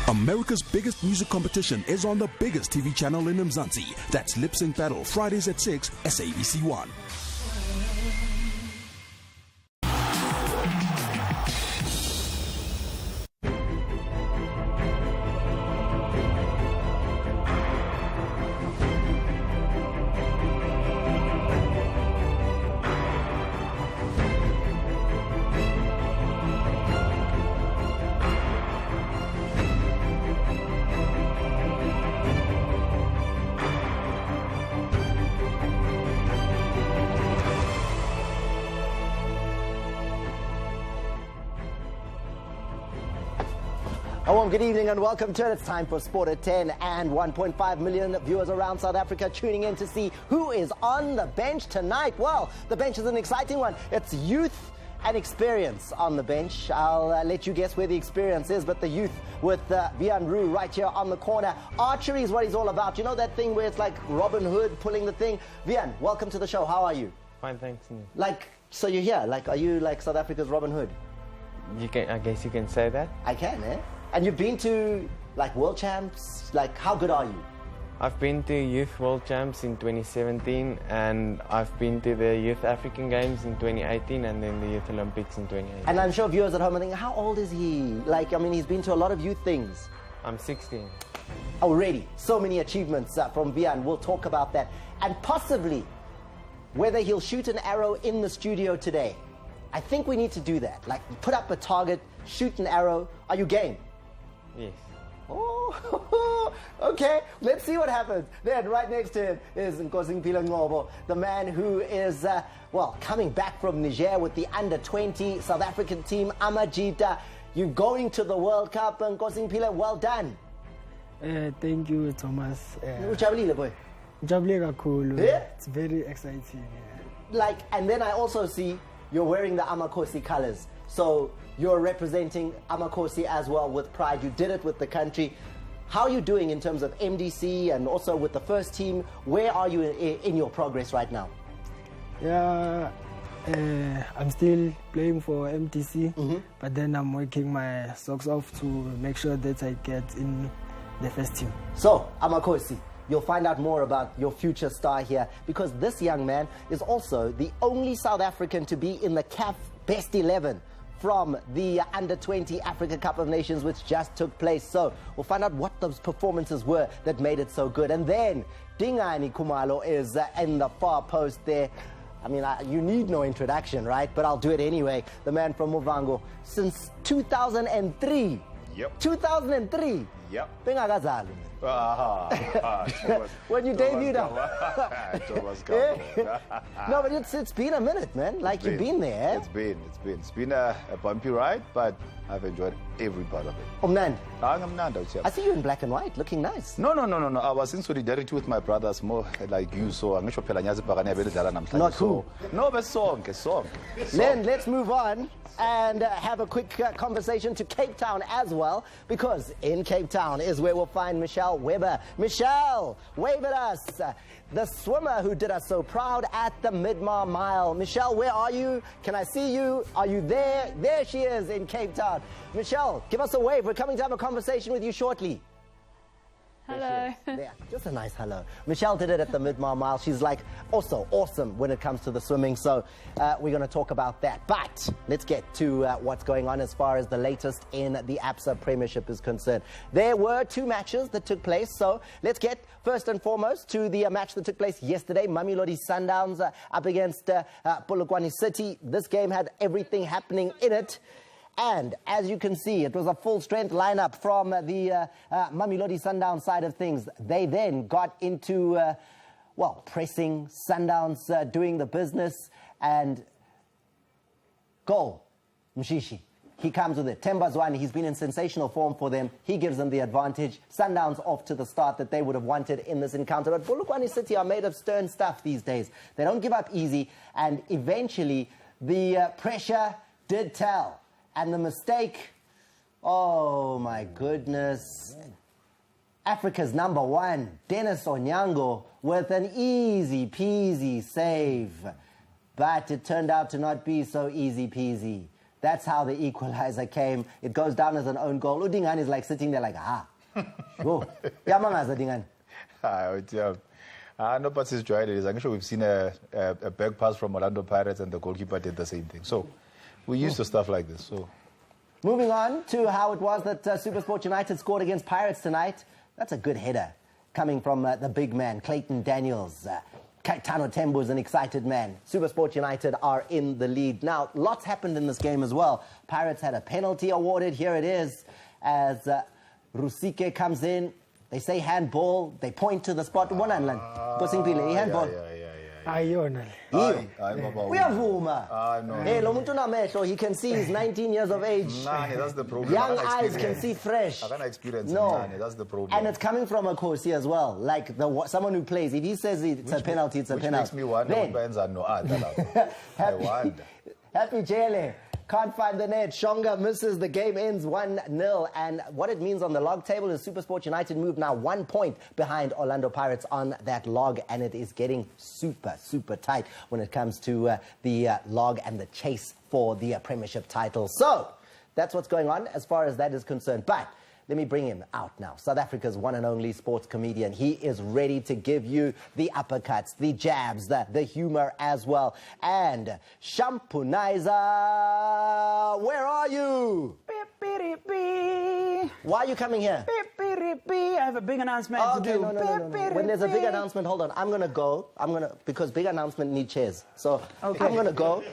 America's biggest music competition is on the biggest TV channel in Mzansi. That's Lip Sync Battle, Fridays at 6, SABC 1. A warm good evening and welcome to it. It's time for Sport at 10 and 1.5 million viewers around South Africa tuning in to see who is on the bench tonight. Well, the bench is an exciting one. It's youth and experience on the bench. I'll let you guess where the experience is, but the youth with Veon right here on the corner. Archery is what he's all about. You know that thing where it's like Robin Hood pulling the thing? Veon, welcome to the show. How are you? Fine, thanks. Like, so you're here. Like, are you like South Africa's Robin Hood? I guess you can say that. I can, eh? And you've been to like world champs. Like, how good are you? I've been to Youth World Champs in 2017, and I've been to the Youth African Games in 2018, and then the Youth Olympics in 2018. And I'm sure viewers at home are thinking, how old is he? Like, I mean, he's been to a lot of youth things. I'm 16. Already, so many achievements from Veon. We'll talk about that. And possibly whether he'll shoot an arrow in the studio today. I think we need to do that. Like, put up a target, shoot an arrow. Are you game? Yes. Oh, okay. Let's see what happens. Then, right next to him is Ngcobo, the man who is, well, coming back from Niger with the under-20 South African team, Amajita. You're going to the World Cup, Nkosingphile, well done. Thank you, Thomas. Ujabulile, boy. Ujabulile kakhulu. Yeah? It's very exciting. Like, and then I also see you're wearing the Amakosi colors. So you're representing Amakosi as well with pride. You did it with the country. How are you doing in terms of MDC and also with the first team? Where are you in your progress right now? Yeah, I'm still playing for MDC, but then I'm working my socks off to make sure that I get in the first team. So, Amakosi, you'll find out more about your future star here, because this young man is also the only South African to be in the CAF Best 11 from the Under-20 Africa Cup of Nations, which just took place. So we'll find out what those performances were that made it so good. And then Dingaan Khumalo is in the far post there. I mean, you need no introduction, right? But I'll do it anyway. The man from Movango since 2003. Yep. 2003. Yep. When you debuted Thomas. No, but it's been a minute, man. Like, you've been there. It's been a bumpy ride, but I've enjoyed every part of it. Omnand. I I see you in black and white, looking nice. No. I was in solidarity with my brothers, more like you. So I'm Not who? No, but song. Then let's move on and have a quick conversation to Cape Town as well, because in Cape Town is where we'll find Michelle Weber. Michelle, wave at us. The swimmer who did us so proud at the Midmar Mile. Michelle, where are you? Can I see you? Are you there? There she is in Cape Town. Michelle, give us a wave. We're coming to have a conversation with you shortly. Hello. There, just a nice hello. Michelle did it at the Midmar Mile. She's like also awesome when it comes to the swimming. So we're going to talk about that. But let's get to what's going on as far as the latest in the ABSA Premiership is concerned. There were two matches that took place. So let's get first and foremost to the match that took place yesterday. Mamelodi Sundowns up against Polokwane City. This game had everything happening in it. And as you can see, it was a full-strength lineup from the Mamelodi Sundowns side of things. They then got into, well, pressing Sundowns, doing the business, and goal, Mshishi. He comes with it. Tembazwane, he's been in sensational form for them. He gives them the advantage. Sundowns off to the start that they would have wanted in this encounter. But Polokwane City are made of stern stuff these days. They don't give up easy, and eventually the pressure did tell. And the mistake, oh my goodness. Africa's #1, Dennis Onyango, with an easy peasy save. But it turned out to not be so easy peasy. That's how the equalizer came. It goes down as an own goal. Dingaan is like sitting there like, Go. Yamangaza Dingaan. No, but it's joy. I'm sure we've seen a back pass from Orlando Pirates and the goalkeeper did the same thing. So we're used to stuff like this. So, moving on to how it was that SuperSport United scored against Pirates tonight. That's a good header coming from the big man, Clayton Daniels. Kaitano Tembu is an excited man. SuperSport United are in the lead. Now, lots happened in this game as well. Pirates had a penalty awarded. Here it is as Rusike comes in. They say handball. They point to the spot. Handball. He can see he's 19 years of age. That's the problem. Young eyes can see fresh. I can't experience that's the problem. And it's coming from a course as well. Like someone who plays. If he says it's a penalty, it's a penalty. Makes me wonder what bands are no. Happy Jele. Can't find the net. Shonga misses. The game ends 1-0. And what it means on the log table is SuperSport United move now 1 point behind Orlando Pirates on that log. And it is getting super, super tight when it comes to the log and the chase for the Premiership title. So that's what's going on as far as that is concerned. But let me bring him out now. South Africa's one and only sports comedian. He is ready to give you the uppercuts, the jabs, the humor as well. And Shampunizer, where are you? Why are you coming here? I have a big announcement to do. No. When there's a big announcement, hold on. I'm going to go. Because big announcement need chairs. So I'm going to go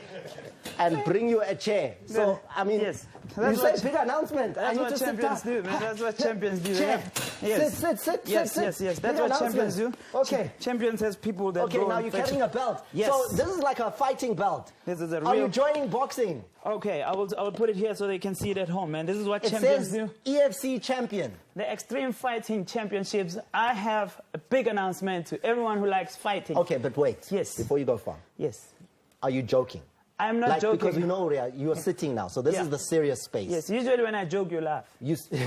and bring you a chair. So, I mean, yes. You say big announcement. That's what champions do, man. That's what champions do. Yes. Sit. Yes. That's what champions do. Okay. Champions has people that Okay, go now you're carrying a belt. Yes. So this is like a fighting belt. This is a real... Are you joining boxing? Okay, I will put it here so they can see it at home, man. This is what it champions says do. EFC champion. The Extreme Fighting Championships. I have a big announcement to everyone who likes fighting. Okay, but wait. Yes. Before you go far. Yes. Are you joking? I'm not joking. Because you know, Ria, you are sitting now, so this is the serious space. Yes, usually when I joke, you laugh. You see,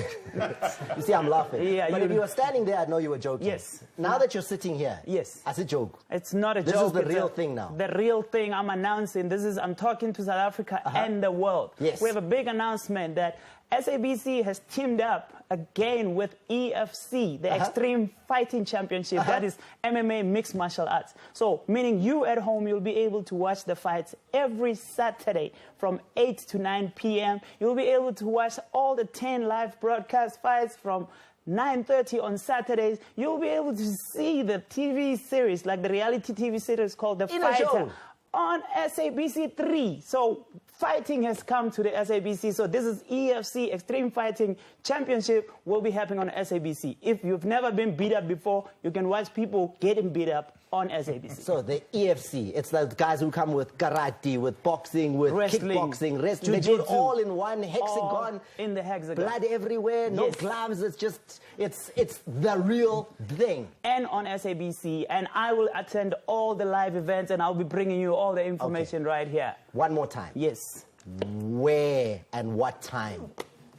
I'm laughing. Yeah, but if you were standing there, I'd know you were joking. Yes. Now that you're sitting here, yes, as a joke. It's not a joke. This is the real thing now. The real thing I'm announcing. I'm talking to South Africa and the world. Yes. We have a big announcement that SABC has teamed up again with EFC, the Extreme Fighting Championship. That is MMA mixed martial arts. So, meaning you at home, you'll be able to watch the fights every Saturday from 8 to 9 p.m. You'll be able to watch all the 10 live broadcast fights from 9:30 on Saturdays. You'll be able to see the TV series, like the reality TV series called The Fighter, on SABC 3. So fighting has come to the SABC. So this is EFC Extreme Fighting Championship will be happening on SABC. If you've never been beat up before, you can watch people getting beat up on SABC. So the EFC, it's the guys who come with karate, with boxing, with kickboxing, wrestling. They do it all in one hexagon. All in the hexagon. Blood everywhere, no gloves. It's just, it's the real thing. And on SABC, and I will attend all the live events, and I'll be bringing you all the information right here. One more time. Yes. Where and what time?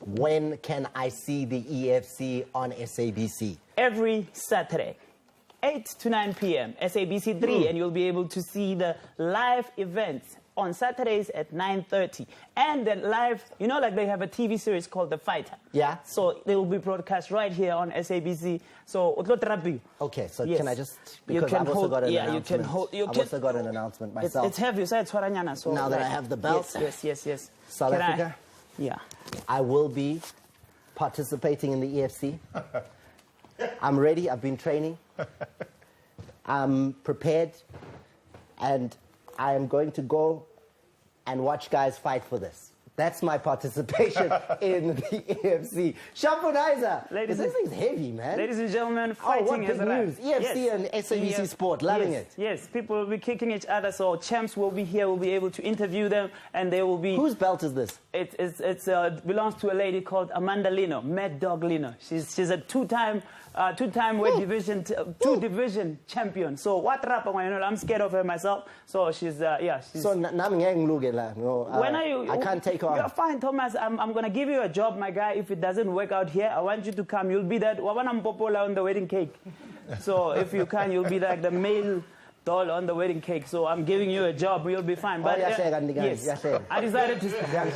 When can I see the EFC on SABC? Every Saturday. 8 to 9 p.m. SABC 3, and you'll be able to see the live events on Saturdays at 9:30. And the live, you know, like they have a TV series called The Fighter. Yeah. So they will be broadcast right here on SABC. So, okay, so yes. can I just, because I've also got an announcement. I've also got an announcement myself. It's heavy, so it's so now that I have the belt. Yes. South Africa. Yeah. I will be participating in the EFC. I'm ready. I've been training. I'm prepared. And I am going to go and watch guys fight for this. That's my participation in the EFC. Shampunizer! This thing's heavy, man. Ladies and gentlemen, fighting what big news. EFC and SABC Sport, loving it. Yes, people will be kicking each other, so champs will be here, we'll be able to interview them, and they will be... Whose belt is this? It belongs to a lady called Amanda Lino, Mad Dog Lino. She's a two-time weight division, two-division champion. So what rapper, I'm scared of her myself. So she's, she's... So when are you... I can't take her on. You're fine, Thomas. I'm going to give you a job, my guy. If it doesn't work out here, I want you to come. You'll be that Wawana Mpopola on the wedding cake. So if you can, you'll be like the male doll on the wedding cake, so I'm giving you a job. You'll be fine. But yes, I decided to stand up.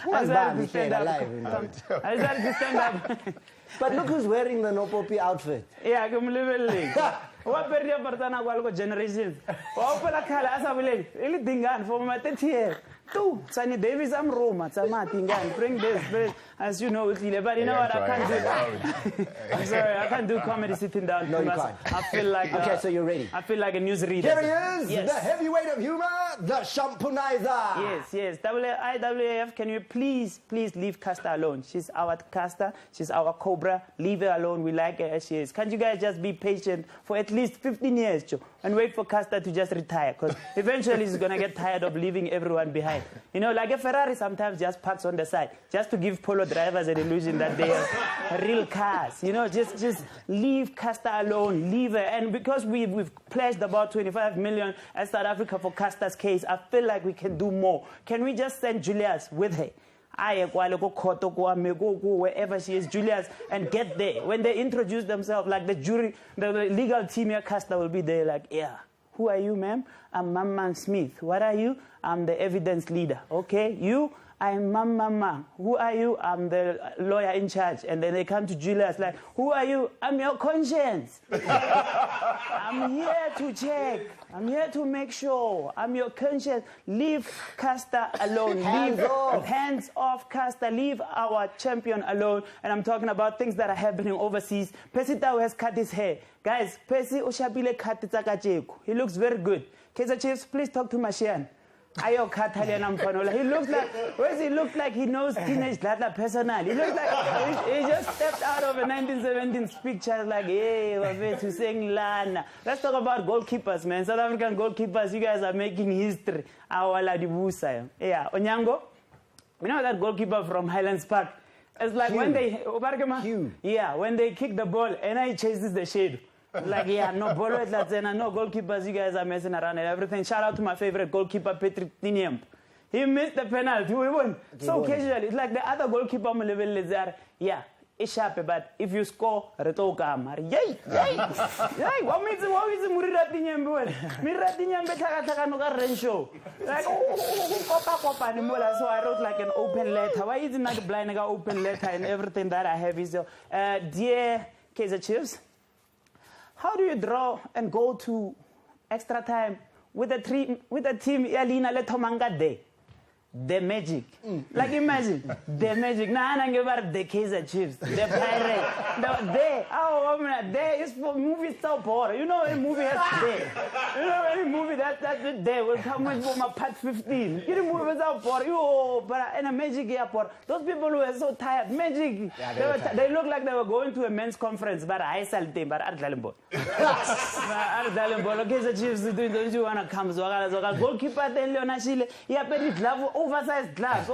I decided to stand up. But look who's wearing the No Poppy outfit. Yeah, I'm living. What period partana go generations? What pala khala asabile? Ili Dingaan for my 30 years. Two, Sunny Davis, I'm Roma, Dingaan. Bring this, as you know, it's 11. But you know what? I can't do. I'm sorry, I can't do comedy sitting down. No, you can't. I feel like. Okay, so you're ready. I feel like a newsreader. Here he is, the heavyweight of humor, the Shampunizer. Yes. IWAF, can you please leave Casta alone? She's our Casta, she's our Cobra. Leave her alone. We like her as she is. Can't you guys just be patient for at least 15 years, Joe, and wait for Casta to just retire? Because eventually she's gonna get tired of leaving everyone behind. You know, like a Ferrari sometimes just parks on the side, just to give polo drivers an illusion that they are real cars. You know, just leave Casta alone, leave her. And because we've pledged about 25 million at South Africa for Casta's case, I feel like we can do more. Can we just send Julius with her? Wherever she is, Julius, and get there. When they introduce themselves, like the jury, the legal team here, Casta will be there, like, yeah. Who are you, ma'am? I'm Mamman Smith. What are you? I'm the evidence leader. Okay, you? I'm Mamma. Who are you? I'm the lawyer in charge. And then they come to Julius like, who are you? I'm your conscience. I'm here to check. I'm here to make sure. I'm your conscience. Leave Casta alone. Hands off Casta. Leave our champion alone. And I'm talking about things that are happening overseas. Percy Tau has cut his hair. Guys, Percy Oshabile cut it. He looks very good. Kaizer Chiefs, please talk to Mashian. He looks like, where does he look like he knows teenage Dada personally? He looks like he just stepped out of a 1970s picture like, hey, we're saying Lana. Let's talk about goalkeepers, man. South African goalkeepers, you guys are making history. Yeah, Onyango, you know that goalkeeper from Highlands Park? It's like when they, when they kick the ball and he chases the shade. Like, yeah, no ball, no goalkeepers, you guys are messing around and everything. Shout out to my favorite goalkeeper, Patrick Tiniam. He missed the penalty. We won. So casually. It's like the other goalkeeper, yeah, it's sharp, but if you score, yay! What means Murira Tiniam? Murira Tiniam better show. Like, so I wrote like an open letter. Why is it not blind? I got open letter and everything that I have is, dear Kaizer Chiefs, how do you draw and go to extra time with a team Yalina Letomanga Day? The magic. Like imagine, the magic. The Kaizer Chiefs, the Pirate. Day is for movies so boring. You know a movie has day. You know any movie that day will come with my part 15. You know movies are boring. But in a magic airport, those people who are so tired, magic. Yeah, they look like they were going to a men's conference, but I sell them, but Ardalimbo. Kaizer Chiefs, don't you want to come? Goalkeeper, then Leonashile, oversized gloves. I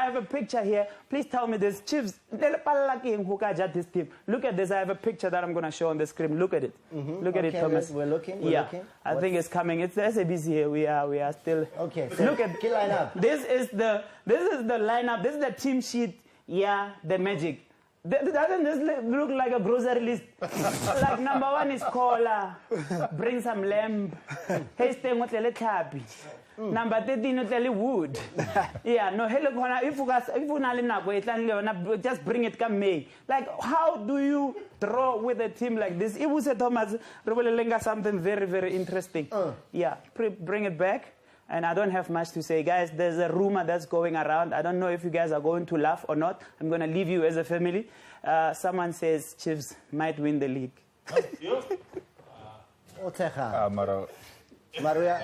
have a picture here. Please tell me this. Chiefs, this team. Look at this. I have a picture that I'm going to show on the screen. Look at it. Look at it, Thomas. We're looking. I think it's coming. It's the SABC here. We are still. Okay. So look at lineup. This is the lineup. This is the team sheet. Yeah, the magic. Doesn't this look like a grocery list? Like number 1 is cola, bring some lamb. Hey, stay with the happy. Number 13 is wood. Yeah, no, if you just bring it, come May. Like, how do you draw with a team like this? It was a Thomas something very, very interesting. Yeah, bring it back. And I don't have much to say. Guys, there's a rumor that's going around. I don't know if you guys are going to laugh or not. I'm going to leave you as a family. Someone says Chiefs might win the league. Maria,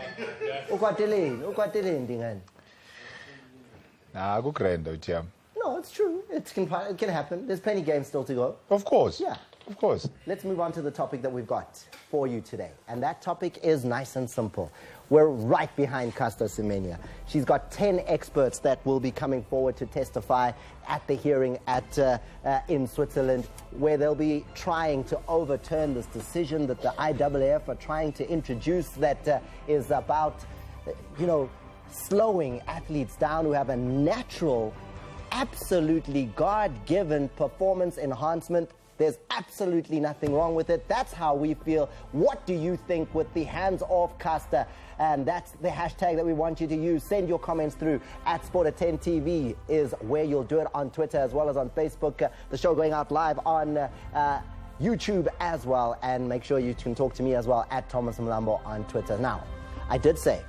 no, it's true. It can happen. There's plenty of games still to go. Of course. Yeah. Of course. Let's move on to the topic that we've got for you today. And that topic is nice and simple. We're right behind Caster Semenya. She's got 10 experts that will be coming forward to testify at the hearing in Switzerland, where they'll be trying to overturn this decision that the IAAF are trying to introduce that is about, slowing athletes down who have a natural, absolutely God-given performance enhancement There's absolutely nothing wrong with it. That's how we feel. What do you think with the hands-off caster? And that's the hashtag that we want you to use. Send your comments through at Sport10TV is where you'll do it, on Twitter as well as on Facebook. The show going out live on YouTube as well. And make sure you can talk to me as well at Thomas Mlambo on Twitter. Now, I did say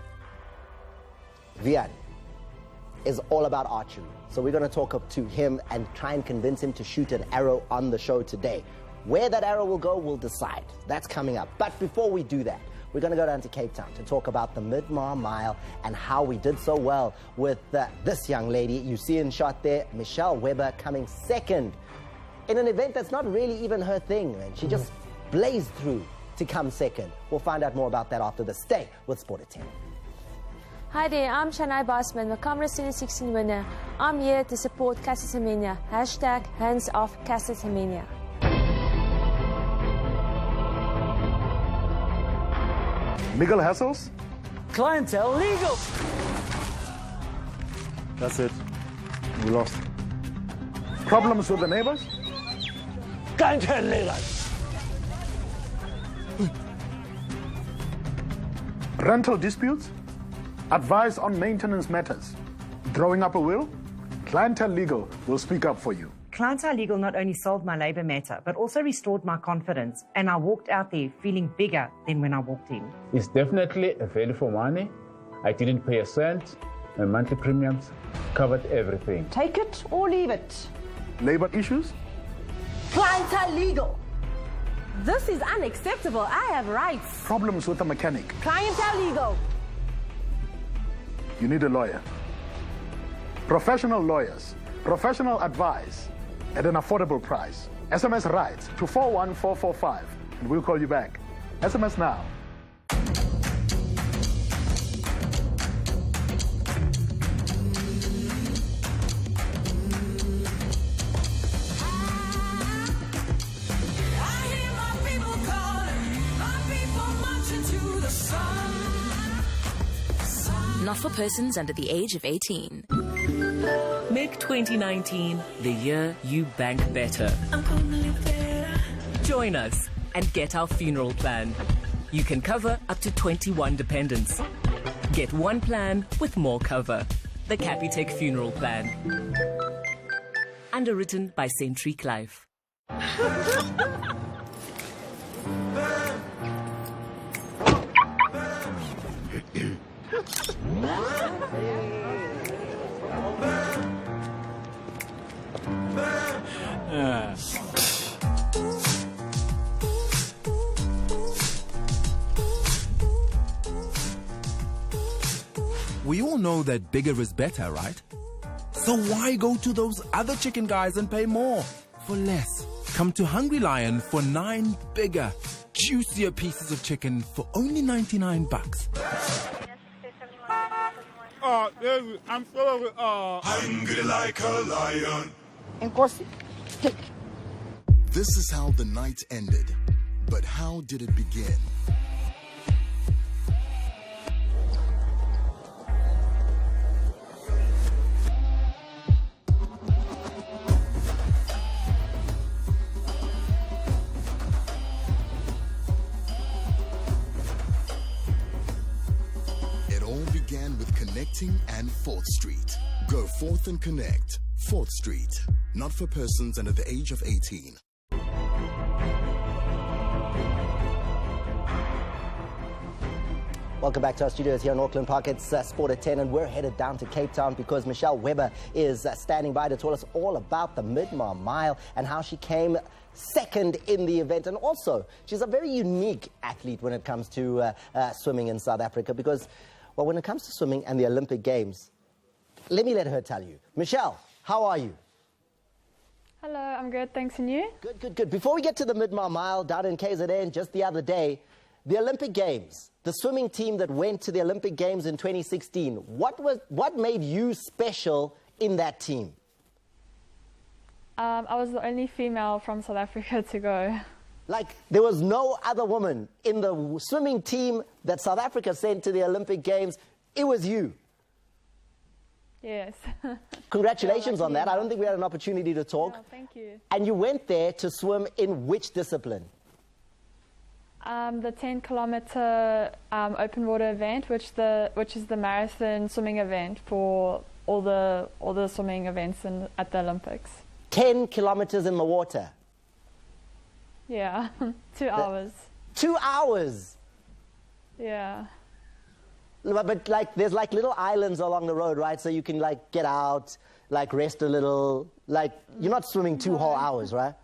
Veon is all about archery. So we're going to talk up to him and try and convince him to shoot an arrow on the show today. Where that arrow will go, we'll decide. That's coming up. But before we do that, we're going to go down to Cape Town to talk about the Mid-Mar Mile and how we did so well with this young lady. You see in shot there, Michelle Weber coming second in an event that's not really even her thing, man. She just blazed through to come second. We'll find out more about that after the stay with Sport at 10. Hi there, I'm Shanae Bassman, the Commerce 2016 winner. I'm here to support Caster Semenya. Hashtag hands off Caster Semenya. Legal hassles? Clientele legal. That's it. We lost. Problems with the neighbors? Clientele legal. Rental disputes? Advice on maintenance matters. Drawing up a will? Clientele Legal will speak up for you. Clientele Legal not only solved my labour matter, but also restored my confidence, and I walked out there feeling bigger than when I walked in. It's definitely a value for money. I didn't pay a cent. My monthly premiums covered everything. Take it or leave it. Labour issues? Clientele Legal. This is unacceptable. I have rights. Problems with a mechanic? Clientele Legal. You need a lawyer. Professional lawyers, professional advice at an affordable price. SMS RIGHTS to 41445 and we'll call you back. SMS now. Not for persons under the age of 18. Make 2019 the year you bank better. I'm gonna live better. Join us and get our funeral plan. You can cover up to 21 dependents. Get one plan with more cover. The Capitec Funeral Plan. Underwritten by Centric Life. We all know that bigger is better, right? So why go to those other chicken guys and pay more for less? Come to Hungry Lion for 9 bigger, juicier pieces of chicken for only 99 bucks. Oh, David, I'm sorry. Hungry like a lion. This is how the night ended. But how did it begin? It all began with connecting and 4th Street. Go forth and connect. 4th Street. Not for persons under the age of 18. Welcome back to our studios here in Auckland Park. It's Sport at 10, and we're headed down to Cape Town because Michelle Weber is standing by to tell us all about the Mid-Mar Mile and how she came second in the event. And also, she's a very unique athlete when it comes to swimming in South Africa because, well, when it comes to swimming and the Olympic Games, let me let her tell you. Michelle, how are you? Hello, I'm good, thanks, and you? Good, good, good. Before we get to the Mid-Mar Mile down in KZN just the other day, the Olympic Games, the swimming team that went to the Olympic Games in 2016, what made you special in that team? I was the only female from South Africa to go. Like, there was no other woman in the swimming team that South Africa sent to the Olympic Games. It was you. Yes. Congratulations on that. I don't think we had an opportunity to talk. No, thank Thank you. And you went there to swim in which discipline? The 10-kilometer open water event, which is the marathon swimming event for all the swimming events at the Olympics. 10 kilometers in the water. Yeah, 2 hours. 2 hours. Yeah. But like, there's like little islands along the road, right? So you can like get out, like rest a little. Like, you're not swimming 2 whole hours, right?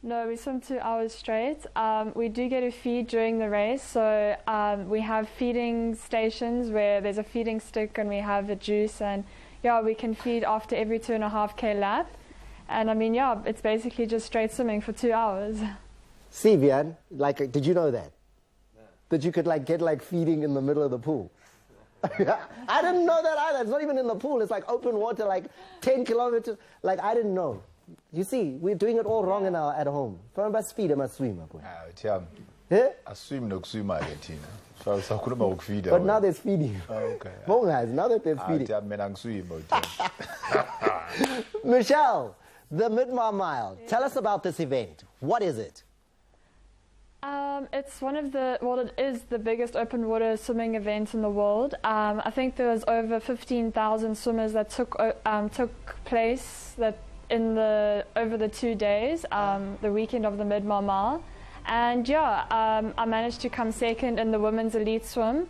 No, we swim 2 hours straight. We do get a feed during the race, so we have feeding stations where there's a feeding stick and we have a juice, and yeah, we can feed after every 2.5K lap. And I mean, yeah, it's basically just straight swimming for 2 hours. See, Veon, like, did you know that? That you could like get like feeding in the middle of the pool. I didn't know that either. It's not even in the pool. It's like open water, like 10 kilometers. Like, I didn't know. You see, we're doing it all wrong at home. From about speed, I must swim. I swim no swim But now there's feeding. Okay. Now that there's feeding. Michelle, the Midmar Mile. Tell us about this event. What is it? It's it is the biggest open water swimming event in the world. I think there was over 15,000 swimmers that took place over the 2 days, the weekend of the Midmar Mile. And yeah, I managed to come second in the women's elite swim,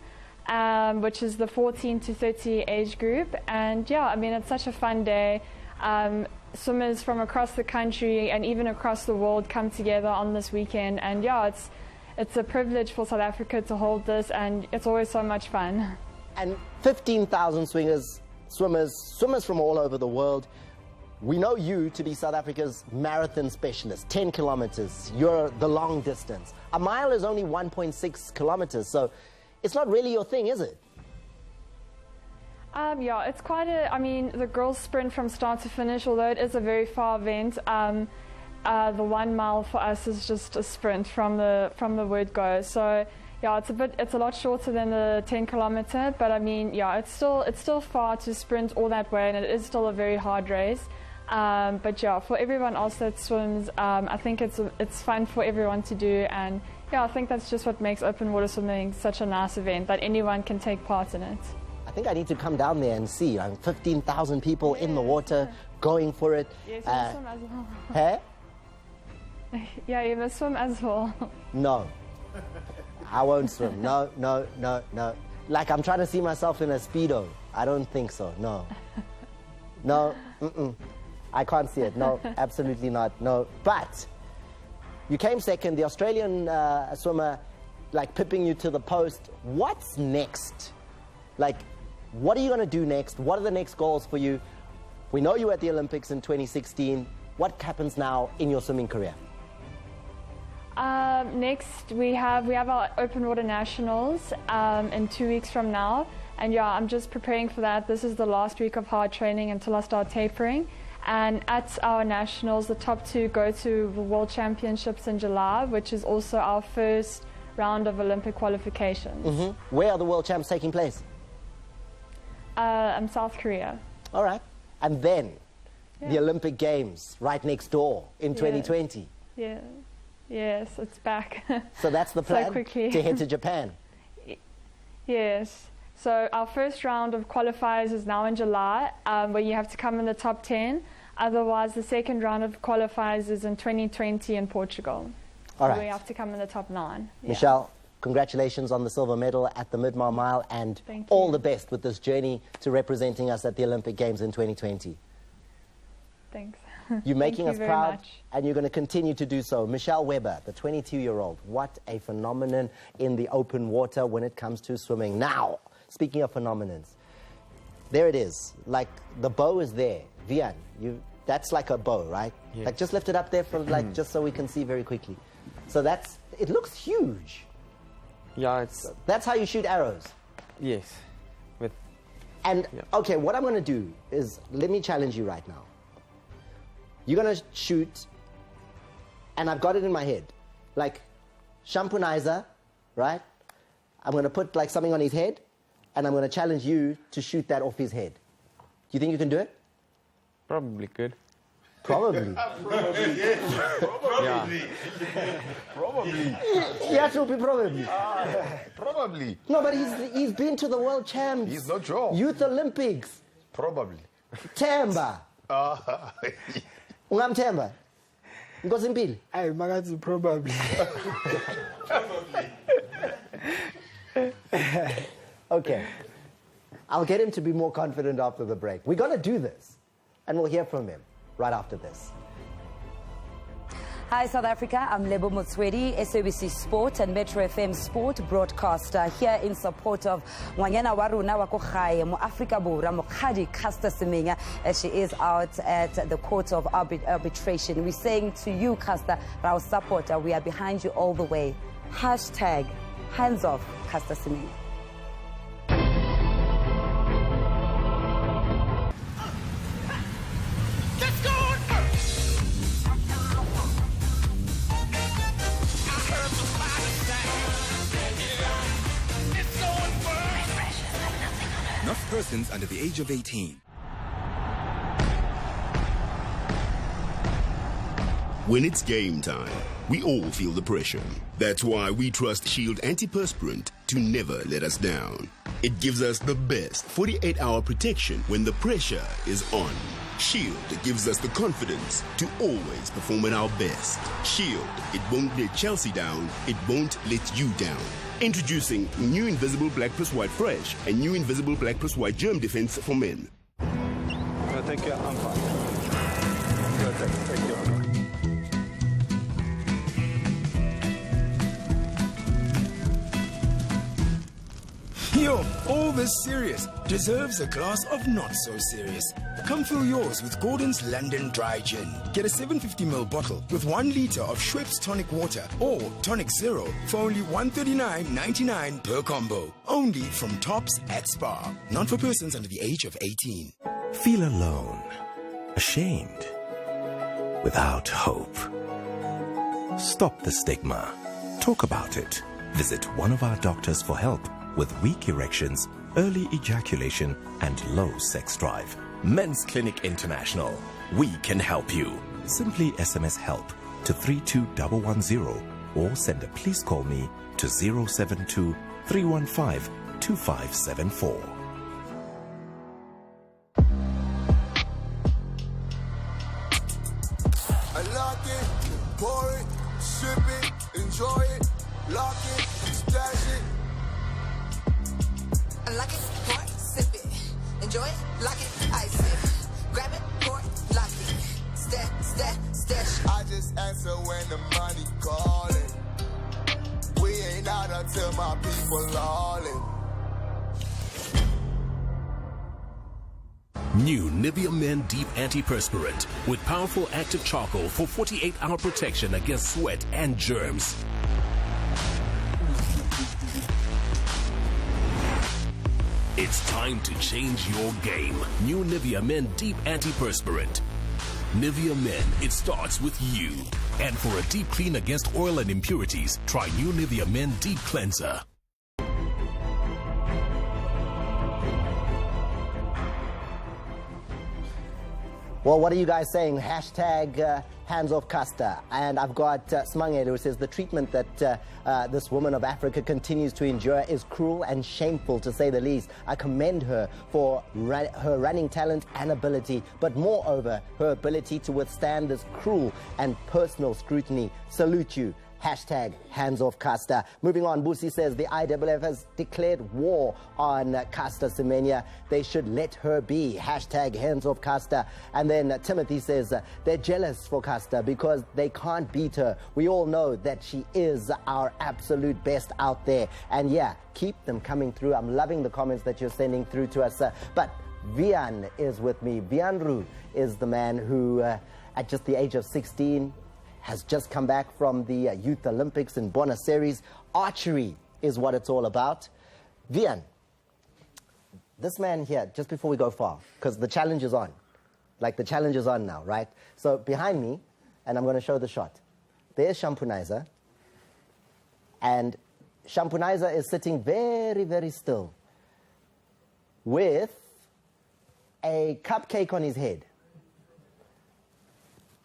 which is the 14 to 30 age group. And yeah, I mean, it's such a fun day. Swimmers from across the country and even across the world come together on this weekend, and yeah, it's a privilege for South Africa to hold this, and it's always so much fun. And 15,000 swimmers from all over the world. We know you to be South Africa's marathon specialist, 10 kilometers. You're the long distance. A mile is only 1.6 kilometers, so it's not really your thing, is it? Yeah, it's quite I mean, the girls sprint from start to finish, although it is a very far event. The 1 mile for us is just a sprint from the word go. So yeah, it's a lot shorter than the 10 kilometer, but I mean, yeah, it's still far to sprint all that way, and it is still a very hard race. But yeah, for everyone else that swims, I think it's fun for everyone to do, and yeah, I think that's just what makes open water swimming such a nice event, that anyone can take part in it. I think I need to come down there and see. 15,000 people in the water going for it. Yes, you must swim as well. Hey? Yeah, you must swim as well. No. I won't swim. No. Like, I'm trying to see myself in a Speedo. I don't think so. No. No. I can't see it. No, absolutely not. No. But you came second. The Australian swimmer, like, pipping you to the post. What's next? Like, what are you going to do next? What are the next goals for you? We know you at the Olympics in 2016. What happens now in your swimming career? Next, we have our open water nationals in 2 weeks from now. And yeah, I'm just preparing for that. This is the last week of hard training until I start tapering. And at our nationals, the top 2 go to the World Championships in July, which is also our first round of Olympic qualifications. Mm-hmm. Where are the World Champs taking place? South Korea. All right. And then the Olympic Games right next door in 2020. Yeah. Yes, it's back. So that's the plan, so quickly. To head to Japan? Yes. So our first round of qualifiers is now in July, where you have to come in the top 10. Otherwise, the second round of qualifiers is in 2020 in Portugal. All right. Where you have to come in the top 9. Michelle, congratulations on the silver medal at the Midmar Mile, and all the best with this journey to representing us at the Olympic Games in 2020. Thanks. You're making us proud, much. and you're going to continue to do so. Michelle Weber, the 22-year-old, what a phenomenon in the open water when it comes to swimming. Now, speaking of phenomenons, there it is. Like, the bow is there. Veon, that's like a bow, right? Yes. Like, just lift it up there for, like, just so we can see very quickly. So it looks huge. Yeah, that's how you shoot arrows. Yes. Okay, what I'm going to do is, let me challenge you right now. You're going to shoot, and I've got it in my head, like Shampunizer, right? I'm going to put like something on his head, and I'm going to challenge you to shoot that off his head. Do you think you can do it? Probably could. Probably. Probably. Yeah, it will be probably. Probably. No, but he's been to the World Champs. He's not sure. Youth Olympics. Probably. Temba. Ungamthemba. Nkosi impilo. Ayi makathi probably. Okay. I'll get him to be more confident after the break. We're going to do this, and we'll hear from him right after this. Hi South Africa, I'm Lebo Motswedi, SABC Sport and Metro FM Sport broadcaster here in support of Ngwanyana Waruna Wakokhaya, Mo Afrika Bora, Mokhadi Caster Semenya, as she is out at the court of arbitration. We're saying to you, Caster, our supporter, we are behind you all the way. Hashtag hands off Caster Semenya. Not for persons under the age of 18. When it's game time, we all feel the pressure. That's why we trust Shield Antiperspirant to never let us down. It gives us the best 48-hour protection when the pressure is on. Shield gives us the confidence to always perform at our best. Shield, it won't let Chelsea down, it won't let you down. Introducing new Invisible Black Plus White Fresh and new Invisible Black Plus White Germ Defense for men. Thank you, I'm fine. Perfect, thank you. Yo, all this serious deserves a glass of not so serious. Come fill yours with Gordon's London Dry Gin. Get a 750ml bottle with 1 liter of Schweppes tonic water or tonic zero for only $139.99 per combo. Only from Tops at Spar. Not for persons under the age of 18. Feel alone, ashamed, without hope. Stop the stigma. Talk about it. Visit one of our doctors for help with weak erections, early ejaculation, and low sex drive. Men's Clinic International. We can help you. Simply SMS HELP to 32110 or send a please call me to 072 315 2574. I lock it, pour it, sip it, enjoy it, lock it, stash it. I like it, pour it, sip it, enjoy it, lock it, ice it, grab it, pour it, lock it, stash. I just answer when the money calling. We ain't out until my people all in. New Nivea Men Deep Antiperspirant with powerful active charcoal for 48-hour protection against sweat and germs. It's time to change your game. New Nivea Men Deep Antiperspirant. Nivea Men, it starts with you. And for a deep clean against oil and impurities, try new Nivea Men Deep Cleanser. Well, what are you guys saying? Hashtag hands off Caster. And I've got Semenya who says the treatment that this woman of Africa continues to endure is cruel and shameful, to say the least. I commend her for her running talent and ability, but moreover, her ability to withstand this cruel and personal scrutiny. Salute you. Hashtag hands off Caster. Moving on, Busi says the IWF has declared war on Caster Semenya. They should let her be. Hashtag hands off Caster. And then Timothy says they're jealous for Caster because they can't beat her. We all know that she is our absolute best out there. And yeah, keep them coming through. I'm loving the comments that you're sending through to us. But Veon is with me. Veon is the man who, at just the age of 16, has just come back from the Youth Olympics in Buenos Aires. Archery is what it's all about. Veon, this man here, just before we go far, because the challenge is on. Like, the challenge is on now, right? So behind me, and I'm going to show the shot, there's Shampunizer. And Shampunizer is sitting very, very still with a cupcake on his head.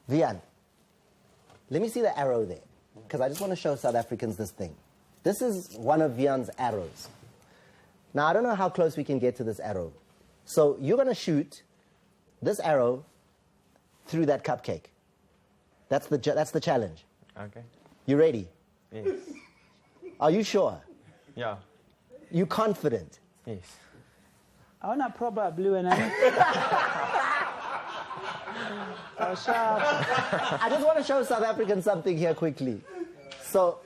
Veon, let me see the arrow there, because I just want to show South Africans this thing. This is one of Veon's arrows. Now, I don't know how close we can get to this arrow. So you're going to shoot this arrow through that cupcake. That's the challenge. Okay. You ready? Yes. Are you sure? Yeah. You confident? Yes. I want to probably when I just want to show South Africans something here quickly. So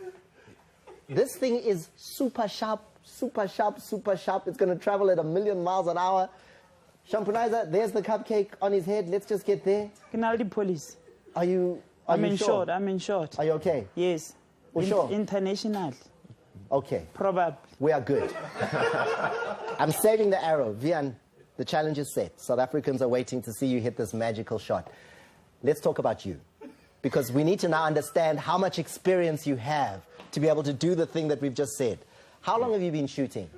this thing is super sharp, super sharp, super sharp. It's going to travel at 1,000,000 miles an hour. Shampunaiza, there's the cupcake on his head. Let's just get there. Canaldi police. Are you I'm in sure? short. I'm in short. Are you okay? Yes. Sure? International. Okay. Probably. We are good. I'm saving the arrow. Veon, the challenge is set. South Africans are waiting to see you hit this magical shot. Let's talk about you. Because we need to now understand how much experience you have to be able to do the thing that we've just said. How long have you been shooting?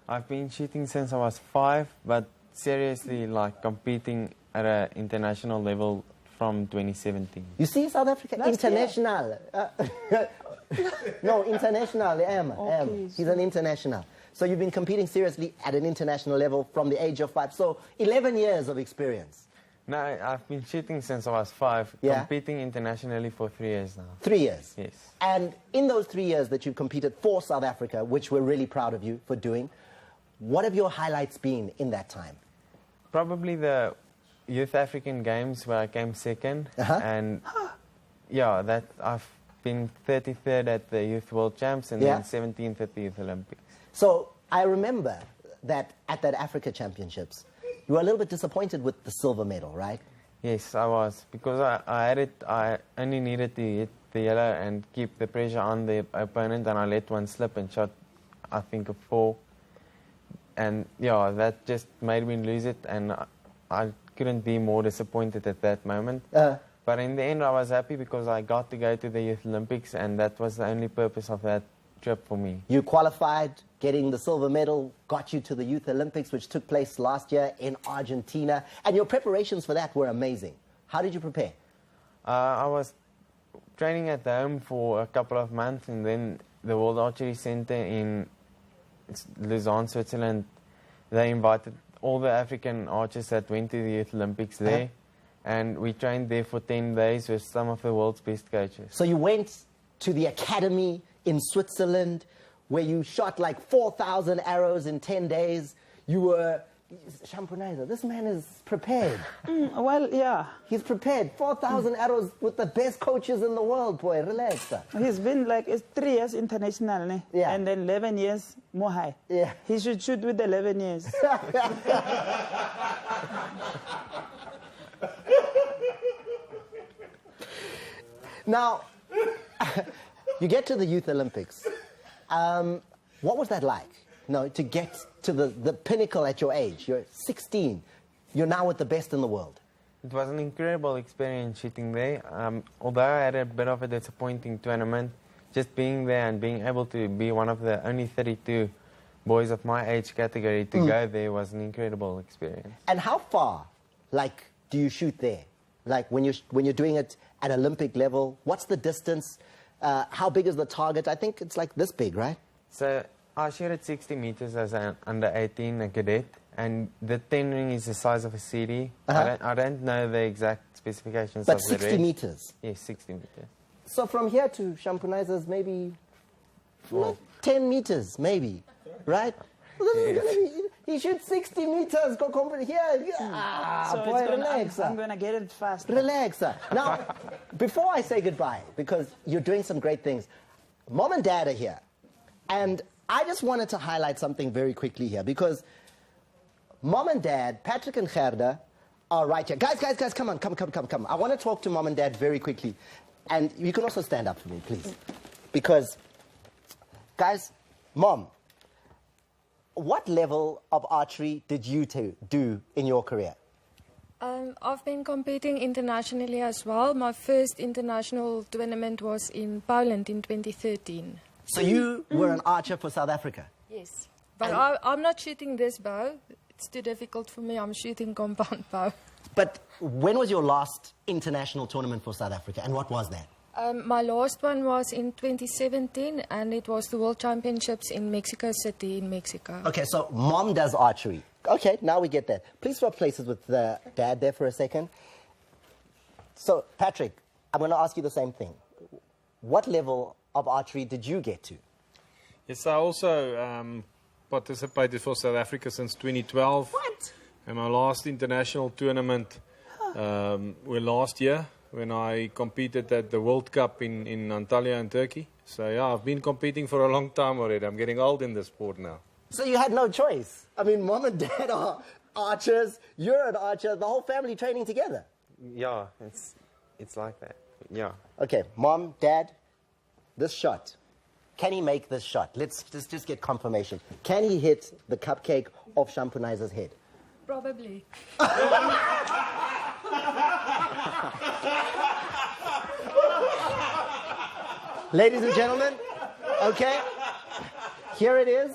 I've been shooting since I was 5, but seriously, like, competing at an international level from 2017. You see, South Africa, international. No, international, okay, he's an international. So you've been competing seriously at an international level from the age of 5. So 11 years of experience. No, I've been shooting since I was 5, competing internationally for 3 years now. 3 years? Yes. And in those 3 years that you've competed for South Africa, which we're really proud of you for doing, what have your highlights been in that time? Probably the Youth African Games where I came second. And yeah, that I've been 33rd at the Youth World Champs and then 17th at the Youth Olympics. So I remember that at that Africa Championships, you were a little bit disappointed with the silver medal, right? Yes, I was. Because I only needed to hit the yellow and keep the pressure on the opponent, and I let one slip and shot, I think, a 4. And yeah, that just made me lose it, and I couldn't be more disappointed at that moment. But in the end, I was happy because I got to go to the Youth Olympics, and that was the only purpose of that trip for me. You qualified, getting the silver medal, got you to the Youth Olympics, which took place last year in Argentina, and your preparations for that were amazing. How did you prepare? I was training at home for a couple of months, and then the World Archery Center in Lausanne, Switzerland, they invited all the African archers that went to the Youth Olympics there, and we trained there for 10 days with some of the world's best coaches. So you went to the academy in Switzerland where you shot like 4,000 arrows in 10 days. You were... Shampunaiza, this man is prepared. Well, yeah. He's prepared. 4,000 arrows with the best coaches in the world, boy. Relax. He's been like, it's 3 years international, ne? Yeah. And then 11 years more high. Yeah. He should shoot with 11 years. Now, you get to the Youth Olympics. What was that like? No, to get to the pinnacle at your age. You're 16. You're now with the best in the world. It was an incredible experience shooting there. Although I had a bit of a disappointing tournament, just being there and being able to be one of the only 32 boys of my age category to go there was an incredible experience. And how far, like, do you shoot there? Like, when you're doing it at Olympic level, what's the distance? How big is the target? I think it's like this big, right? So I shoot at 60 meters as an under 18, a cadet, and the 10 ring is the size of a CD. I don't know the exact specifications but of the 60 meters? Yes, 60 meters. So from here to Shampunaiza's maybe 10 meters, maybe, right? He shoots 60 meters, go compete here. So boy, relax. I'm going to get it fast. Relax. Now, before I say goodbye, because you're doing some great things, Mom and Dad are here. And I just wanted to highlight something very quickly here, because Mom and Dad, Patrick and Gerda, are right here. Guys, come on. I want to talk to Mom and Dad very quickly. And you can also stand up for me, please. Because, guys, Mom, what level of archery did you do in your career? I've been competing internationally as well. My first international tournament was in Poland in 2013. So you were an archer for South Africa? Yes. But I'm not shooting this bow. It's too difficult for me. I'm shooting compound bow. But when was your last international tournament for South Africa, and what was that? My last one was in 2017, and it was the World Championships in Mexico City, in Mexico. Okay, so mom does archery. Okay, now we get that. Please swap places with Dad there for a second. So, Patrick, I'm going to ask you the same thing. What level of archery did you get to? Yes, I also participated for South Africa since 2012. What? And my last international tournament was last year, when I competed at the World Cup in Antalya in Turkey. So yeah, I've been competing for a long time already. I'm getting old in the sport now. So you had no choice. I mean, mom and dad are archers, you're an archer, the whole family training together. Yeah, it's like that. Yeah. Okay, mom, dad, this shot. Can he make this shot? Let's just get confirmation. Can he hit the cupcake off Shampunaiza's head? Probably. Ladies and gentlemen, okay, here it is.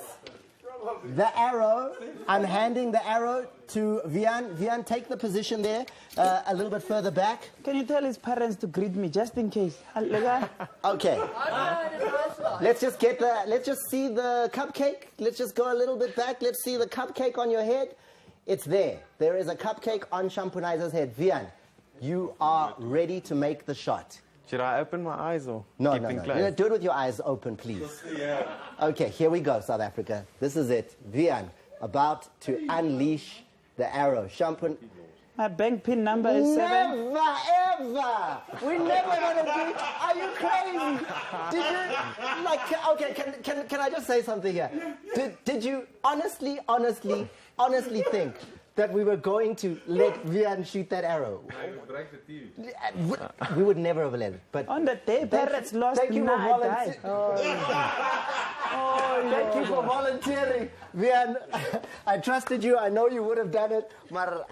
The arrow. I'm handing the arrow to Veon. Veon, take the position there, a little bit further back. Can you tell his parents to greet me just in case? Okay. Let's just see the cupcake. Let's just go a little bit back. Let's see the cupcake on your head. It's there. There is a cupcake on Shampunaiza's head. Veon, you are ready to make the shot. Should I open my eyes or No. closed? Do it with your eyes open, please. Yeah. Okay, here we go, South Africa. This is it. Veon, about to unleash the arrow. Shampun. My bank PIN number is 7. Never, ever. We're never going to do. Are you crazy? Did you, like, okay, can I just say something here? Did you honestly think that we were going to let Veon shoot that arrow? We would never have let it. But on the day parents lost, thank you for died. Thank you for volunteering. Veon, I trusted you. I know you would have done it. But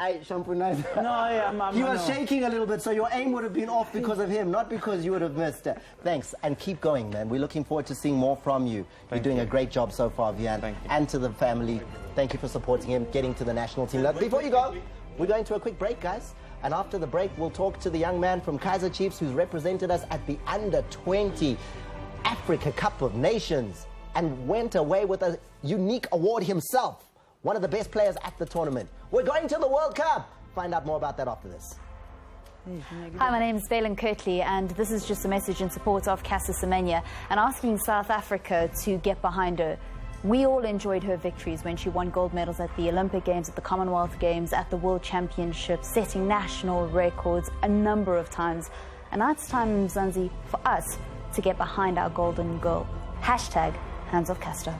he was shaking a little bit, so your aim would have been off because of him, not because you would have missed. Thanks, and keep going, man. We're looking forward to seeing more from you. You're doing a great job so far, Veon. And to the family, thank you for supporting him, getting to the national team. Now, before you go, we're going to a quick break, guys. And after the break, we'll talk to the young man from Kaizer Chiefs who's represented us at the Under-20 Africa Cup of Nations and went away with a unique award himself. One of the best players at the tournament. We're going to the World Cup. Find out more about that after this. Hi, my name is Valen Kirtley, and this is just a message in support of Caster Semenya and asking South Africa to get behind her. We all enjoyed her victories when she won gold medals at the Olympic Games, at the Commonwealth Games, at the World Championships, setting national records a number of times. And now it's time, Mzansi, for us to get behind our golden girl. Hashtag Hands Off Caster.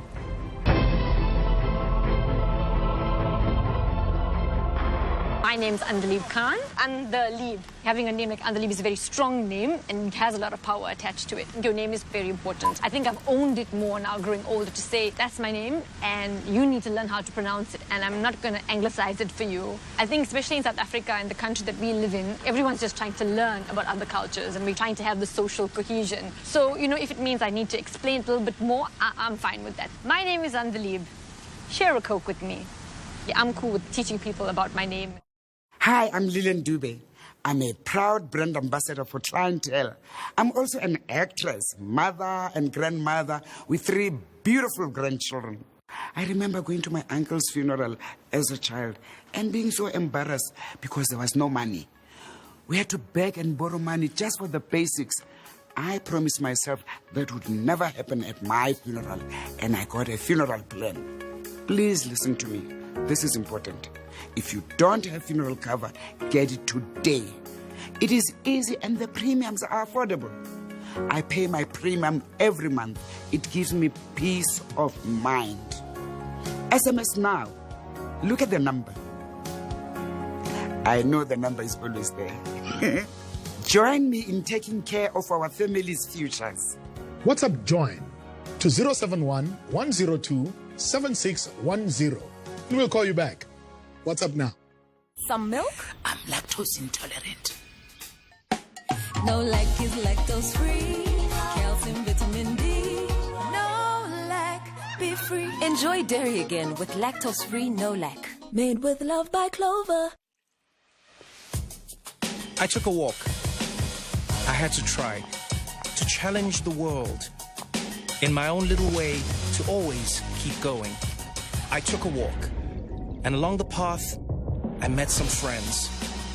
My name's Andalib Khan. Andalib. Having a name like Andalib is a very strong name and it has a lot of power attached to it. Your name is very important. I think I've owned it more now growing older to say that's my name and you need to learn how to pronounce it and I'm not going to anglicize it for you. I think especially in South Africa and the country that we live in, everyone's just trying to learn about other cultures and we're trying to have the social cohesion. So, you know, if it means I need to explain it a little bit more, I'm fine with that. My name is Andalib. Share a Coke with me. Yeah, I'm cool with teaching people about my name. Hi, I'm Lillian Dube. I'm a proud brand ambassador for Clientele. I'm also an actress, mother and grandmother with 3 beautiful grandchildren. I remember going to my uncle's funeral as a child and being so embarrassed because there was no money. We had to beg and borrow money just for the basics. I promised myself that would never happen at my funeral, and I got a funeral plan. Please listen to me. This is important. If you don't have funeral cover, get it today. It is easy and the premiums are affordable. I pay my premium every month. It gives me peace of mind. SMS now. Look at the number. I know the number is always there. Join me in taking care of our family's futures. WhatsApp join to 071 102 7610. And we'll call you back. What's up now? Some milk? I'm lactose intolerant. No lac is lactose free. Calcium, vitamin D. No lac, be free. Enjoy dairy again with lactose free No Lac. Made with love by Clover. I took a walk. I had to try to challenge the world in my own little way to always keep going. I took a walk, and along the path, I met some friends.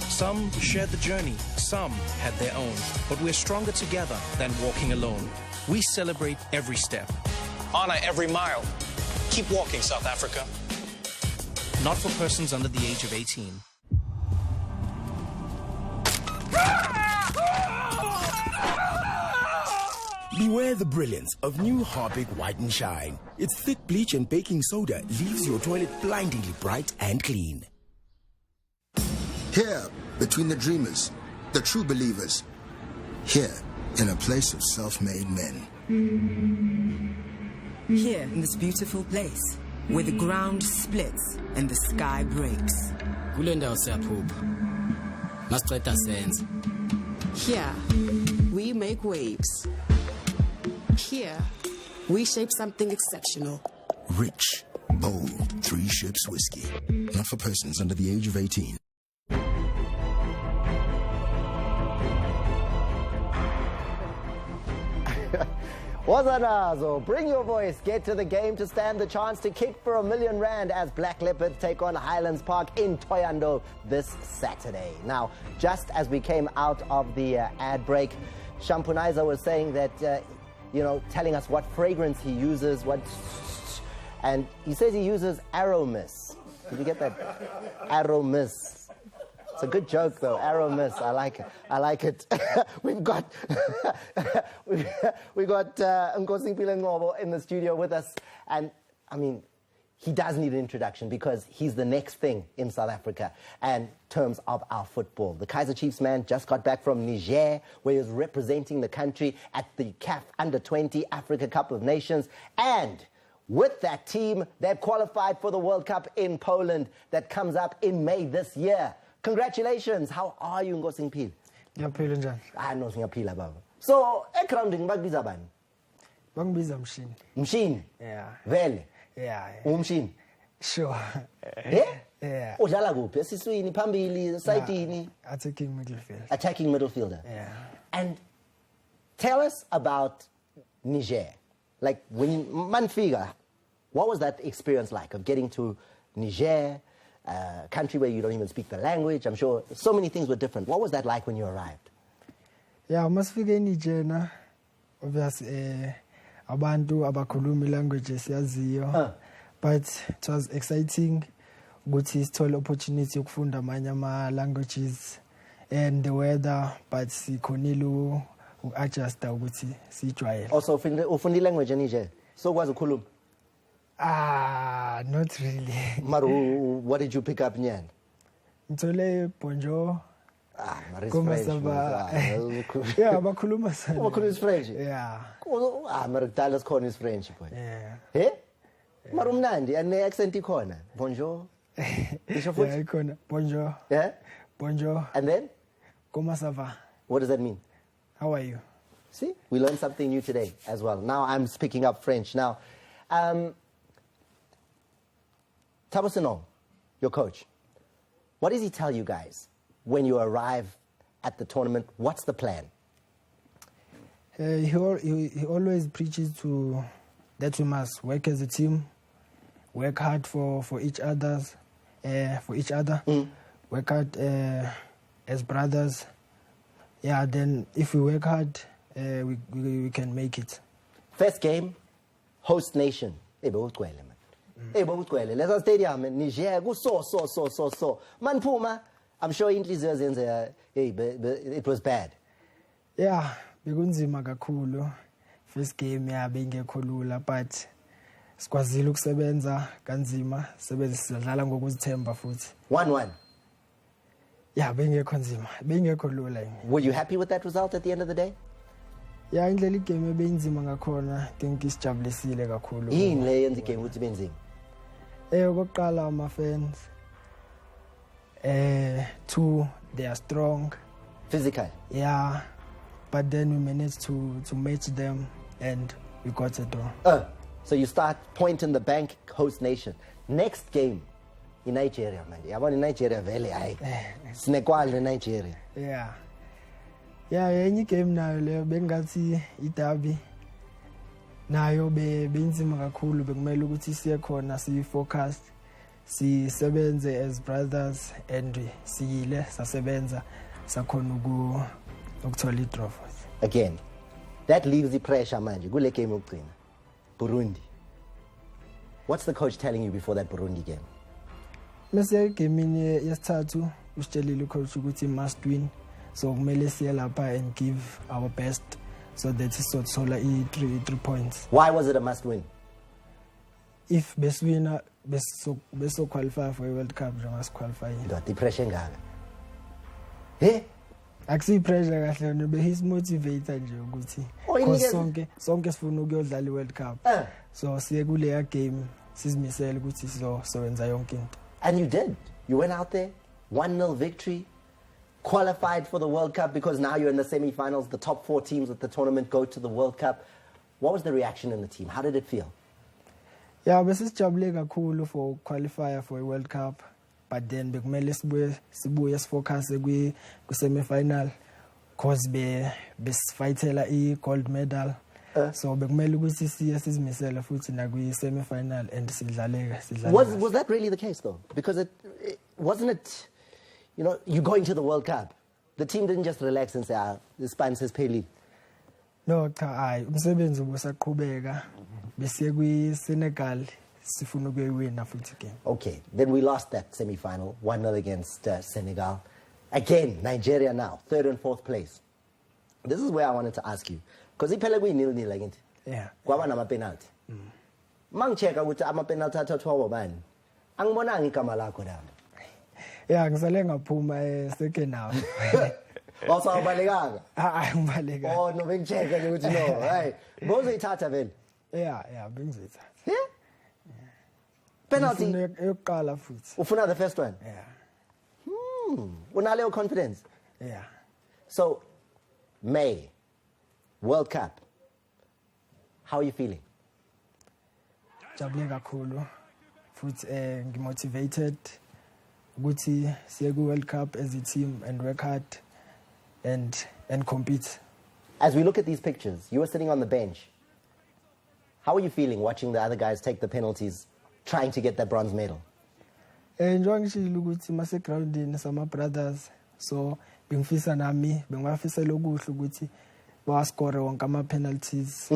Some shared the journey, some had their own, but we're stronger together than walking alone. We celebrate every step. Honor every mile. Keep walking, South Africa. Not for persons under the age of 18. Beware the brilliance of new Harpic White and Shine. Its thick bleach and baking soda leaves your toilet blindingly bright and clean. Here, between the dreamers, the true believers. Here, in a place of self-made men. Here, in this beautiful place, where the ground splits and the sky breaks. Here, we make waves. Here, we shape something exceptional. Rich, bold, 3 Ships whiskey. Not for persons under the age of 18. Wazanazo, bring your voice, get to the game to stand the chance to kick for R1 million as Black Leopards take on Highlands Park in Thohoyandou this Saturday. Now, just as we came out of the ad break, Shampunaiza was saying that, telling us what fragrance he uses, and he says he uses Aromis. Did you get that? Aromis. It's a good joke, though. Aromis. I like it. I like it. We've got Ngcobo in the studio with us, and I mean, he does need an introduction because he's the next thing in South Africa in terms of our football. The Kaizer Chiefs man just got back from Niger, where he was representing the country at the CAF Under-20 Africa Cup of Nations, and with that team, they've qualified for the World Cup in Poland that comes up in May this year. Congratulations. How are you, Ngcobo? Ngiyaphila njani? No, ngiyaphila baba. So, grounding bakubiza bani? Bangibiza Mshini. Mshini? Yeah. Vele? Yeah. Umshini? Sure. Yeah. Udlala kuphi? Esiswini, phambili, sayidini? Attacking midfielder. Attacking midfielder. Yeah. And tell us about Niger. Like, when Manfiga, what was that experience like of getting to Niger, a country where you don't even speak the language? I'm sure so many things were different. What was that like when you arrived? Yeah, masifika eNiger na obviously abantu abakhuluma languages yaziyo, but it was exciting ukuthi sithole opportunity yokufunda amanye ama languages and the weather, but sikhonile uadjusta ukuthi sijwayele. Also ufundi language eNiger, so kwazi ukukhuluma? Not really. Maru, what did you pick up nyan? Ngithole bonjour. Maris French. Yeah, bakhuluma sana. Bakhuluma is French. Yeah. Mara kudala sikhona is French boy. Yeah. Hey? Maru mnandi ane accent ikhona. Bonjour. Yeah, ikhona. Bonjour. Yeah? Bonjour. And then? Comment ça va? What does that mean? How are you? See? We learned something new today as well. Now I'm picking up French. Now, Thabo Senong, your coach, what does he tell you guys when you arrive at the tournament? What's the plan? He always preaches that we must work as a team, work hard for each other, work hard as brothers. Yeah, then if we work hard, we can make it. First game, host nation. Let's stadium in Niger. Go so. Man Puma, I'm sure it was bad. Yeah, bekunzima kakhulu. First game bengekho lula, but sikwazile ukusebenza kanzima, sidlala ngokuzithemba futhi. 1-1. Yeah, bengekho nzima, bengekho lula. Were you happy with that result at the end of the day? Yeah, indlela igame ebeyinzima ngakhona, think isijabulisile kakhulu. Yini le yenza igame ukuthi benzima? Okokuqala ama fans. 2, they are strong. Physical. Yeah. But then we managed to match them and we got a draw. So you start point in the bank, host nation. Next game, in Nigeria, man. I want in Nigeria, vele, I. Snekwal in Nigeria. Yeah. Yeah, any game now, Bengati, Itabi. Nayo benzima kakhulu bekumele ukuthi siye khona si-focus sisebenze as brothers and siyile sasebenza sakhona ukuthola i-trophies. Again, that leaves the pressure manje kule game yokugcina. Burundi. What's the coach telling you before that Burundi game? Mase game yesithathu usitshelile coach ukuthi must win. So kumele siye lapha and give our best so that sizothola i-3 points. Why was it a must win? If best winner beso qualify for a World Cup, we must qualify. The pressure ngaka. Eh? Akusi pressure kahle no be his motivator nje ukuthi sonke sifuna ukuyodlala i-World Cup. So siye kule game sizimisela ukuthi sizowenza yonke into. And you did. You went out there, 1-0 victory. Qualified for the World Cup because now you're in the semi-finals. The top 4 teams at the tournament go to the World Cup. What was the reaction in the team? How did it feel? Yeah, besijabule kakhulu for qualifier for a World Cup. But then bekumele sibuye sifocus ku-semi-final because besifayithela i-gold medal. So bekumele ukuthi siye sizimisele futhi nakwi-semi-final and sidlaleke. Was that really the case though? Because it wasn't it. You know, you going to the World Cup. The team didn't just relax and say, the span says pay league. No, umsebenzi ubusaqhubeka bese kwi-Senegal sifuna ukuyowina futhi game. Okay, then we lost that semi-final, 1-0 against Senegal. Again, Nigeria now, 3rd and 4th place. This is where I wanted to ask you. Because iphele kuyi-0-0 again. Yeah. Kwaba nama-penalty. Mangicheka ukuthi ama-penalty athathwa bobani. Angibonanga igama lakho la. Yeah, ngisale ngaphuma second half. Also awubalekanga? Angibalekanga. Oh no, bengicheka nje ukuthi no. Hey, bozoyithatha vele. Yeah, bengizoyithatha. Yeah? Penalty. Yokuqala futhi. Ufuna the first one? Yeah. Unaleyo confidence? Yeah. So, May, World Cup. How are you feeling? Jabule kakhulu. Futhi ngimotivated. Guti siye World Cup as a team and work hard and compete. As we look at these pictures, you were sitting on the bench. How are you feeling watching the other guys take the penalties, trying to get that bronze medal? Enjoying ukuthi mase groundini sama brothers, so bengifisa nami bengafisela okuhle ukuthi bascore wonke ama penalties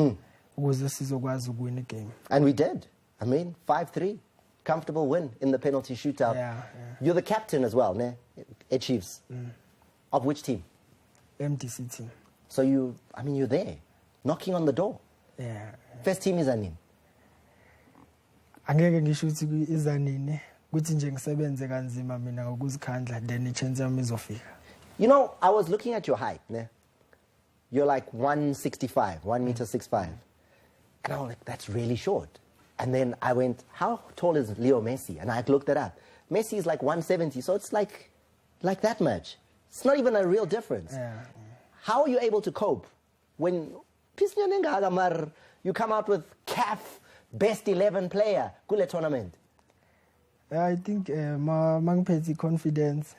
ukuze sizokwazi ukuwina game. And we did. I mean, 5-3. Comfortable win in the penalty shootout. Yeah. You're the captain as well, ne? Chiefs. Of which team? MDC team. So you're there, knocking on the door. Yeah. First team is Izanini. Angeke ngisho ukuthi izanini kuthi nje ngisebenze kanzima mina ukuzikhandla then ichance yami izofika. You know, I was looking at your height, ne? You're like 165, 1.65 m. And I was like, that's really short. And then I went, how tall is Leo Messi? And I looked it up. Messi is like 170, so it's like that much. It's not even a real difference. Yeah. How are you able to cope when you come out with CAF best 11 player kule tournament? I think mangiphethe confidence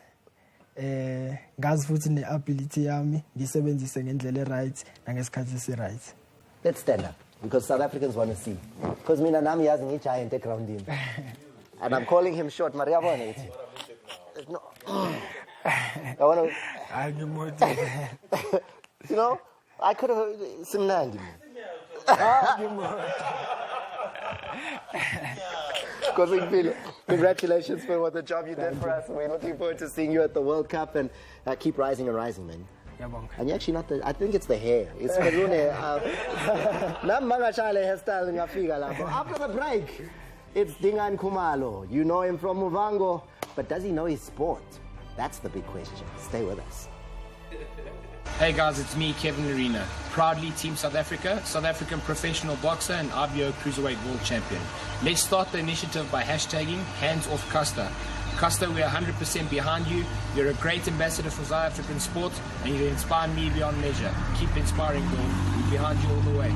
ngazi futhi ne-ability yami ngisebenzise ngendlela right nangesikhathi esi-right. Let's stand up. Because South Africans want to see. Because mina nami yazi ngigiant egroundini. And I'm calling him short. Maria bona uthi. No. I want to. You know, I could have simnandi. Because congratulations for what the job you did for us. We're looking forward to seeing you at the World Cup and keep rising and rising, man. And you're actually not the, I think it's the hair. It's after the break, it's Dingaan Khumalo. You know him from Muvango, but does he know his sport? That's the big question. Stay with us. Hey guys, it's me, Kevin Arena. Proudly Team South Africa, South African professional boxer and RBO Cruiserweight World Champion. Let's start the initiative by hashtagging Hands Off Custer. Custer, we're 100% behind you. You're a great ambassador for South African sport and you inspire me beyond measure. Keep inspiring, girl. We're behind you all the way.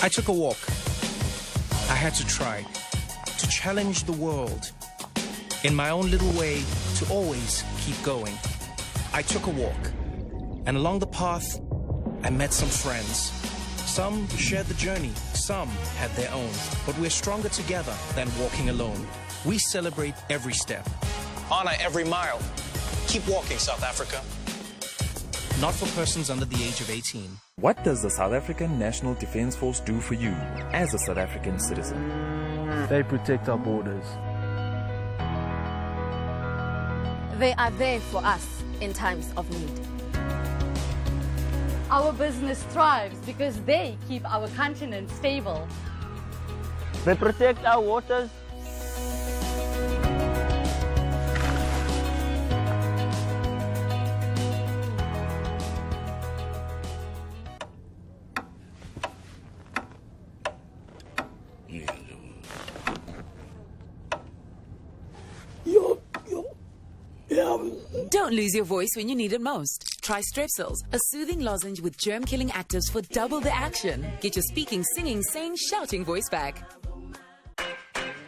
I took a walk. I had to try to challenge the world in my own little way to always keep going. I took a walk, and along the path, I met some friends. Some shared the journey, some had their own, but we're stronger together than walking alone. We celebrate every step. Honor every mile. Keep walking, South Africa. Not for persons under the age of 18. What does the South African National Defence Force do for you as a South African citizen? They protect our borders. They are there for us in times of need. Our business thrives because they keep our continent stable. They protect our waters. Don't lose your voice when you need it most. Try Strepsils, a soothing lozenge with germ-killing actives for double the action. Get your speaking, singing, sane, shouting voice back.